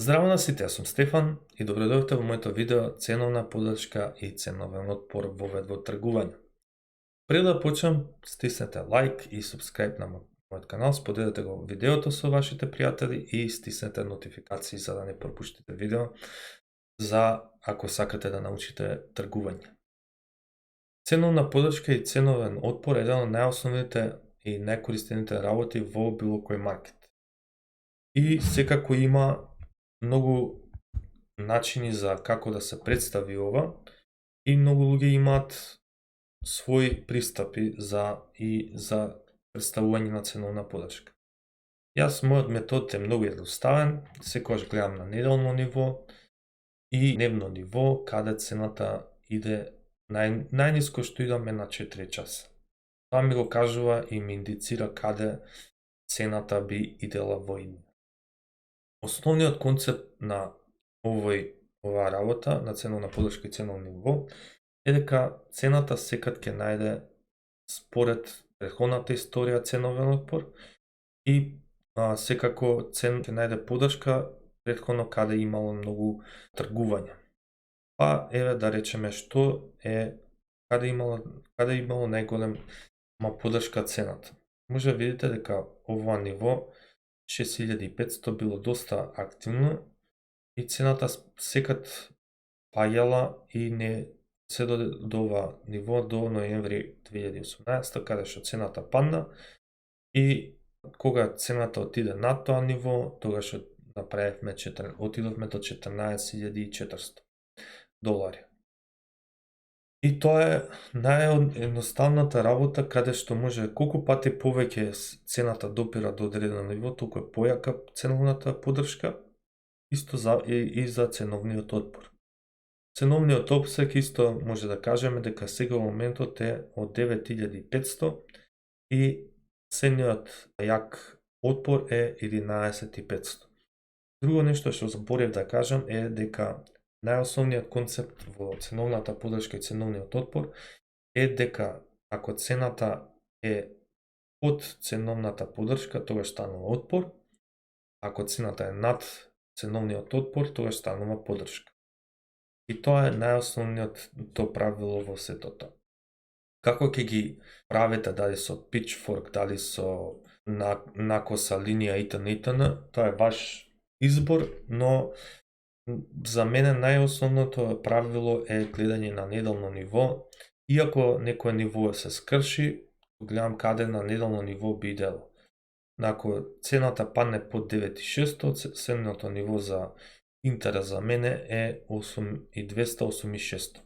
Здраво на сите, јас сум Стефан и добродојавте во моето видео ценовна подршка и ценовен отпор во вид во тргување. Пред да почнем, стиснете лайк и subscribe на мојот канал, споделете го видеото со вашите пријатели и стиснете нотификации за да не пропуштите видео за ако сакате да научите тргување. Ценовна подршка и ценовен отпор е еден од најосновните и најкористените работи во било кој маркет. И секако има многу начини за како да се представи ова и многу луѓе имаат своји пристапи за представување на ценовна подршка. Јас мојот метод е многу едноставен, секогаш гледам на неделно ниво и дневно ниво каде цената иде најниско што идаме на 4 часа. Тоа ми го кажува и ми индицира каде цената би идела во иднина. Основниот концепт на оваа работа, на ценовна подршка и ценовно ниво, е дека цената секад ќе најде според претходната историја ценовен отпор и секако ќе најде подршка претходно каде имало многу тргување. Па еве да речеме што е каде имало најголема подршка цената. Може да видите дека ова ниво 6500 било доста активно и цената секад паѓала и не се до ова ниво до ноември 2018 каде што цената падна и кога цената отиде над тоа ниво, тогаш отидовме до 14.400 долари. И тоа е наједноставната работа каде што може колку пати повеќе цената допира до одредено ниво, толку е појака ценовната подршка, исто и за ценовниот отпор. Ценовниот опсег исто може да кажеме дека сега во моментот е од 9500 и ценниот јак отпор е 11500. Друго нешто што заборев да кажам е дека најосновниот концепт во ценовната подршка и ценовниот отпор е дека ако цената е под ценовната подршка, тогаш станува отпор, ако цената е над ценовниот отпор, тогаш станува подршка. И тоа е најосновното правило во сето тоа. Како ќе ги правите, дали со pitchfork, дали со накоса линија itn, тоа е ваш избор, но за мене најосновното правило е гледање на неделно ниво. Иако некое ниво се скрши, гледам каде на неделно ниво би идело. Ако цената падне под 9600, средното ниво за интерес за мене е 8200-8600.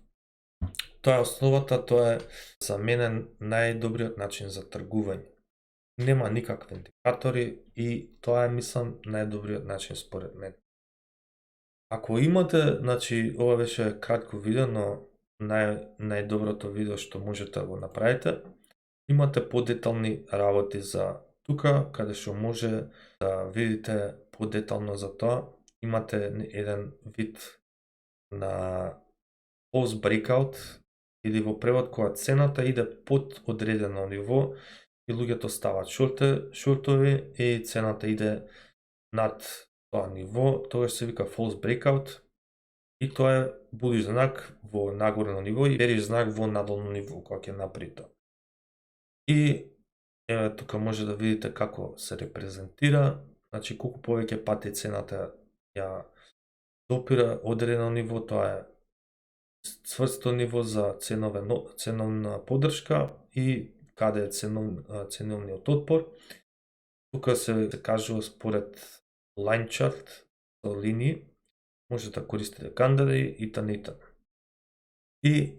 Тоа е основата, тоа е за мене најдобриот начин за тргување. Нема никакви индикатори и тоа е, мислам, најдобриот начин според мене. Ако имате, ова беше кратко видео, но најдоброто видео што можете да го направите, имате подетални работи за тука, каде што може да видите подетално за тоа. Имате еден вид на false breakout или во превод кога цената иде под одредено ниво и луѓето стават шортови и цената иде над тоа ниво, тоа се вика false breakout и тоа е bullish знак во нагорно ниво и bearish знак во надолно ниво кога ќе направи тоа. И еве тука може да видите како се репрезентира, колку повеќе пати цената ја допира одредено ниво, тоа е цврсто ниво за ценовна подршка и каде е ценовниот отпор. Тука се кажува според line chart, со линии, може да користите кандари и итн. И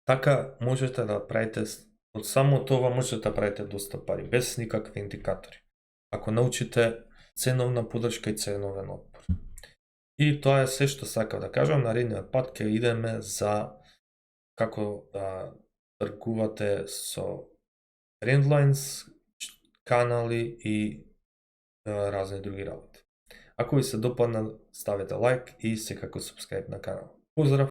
така можете да правите, од само тоа можете да правите доста пари, без никакви индикатори. Ако научите ценовна подршка и ценовен отпор. И тоа е се што сакав да кажам, наредниот пат ќе идеме за како да тргувате со trendlines, канали и разни други работи. Ако ви се допадна, ставете лайк и секако subscribe на канал. Поздрав!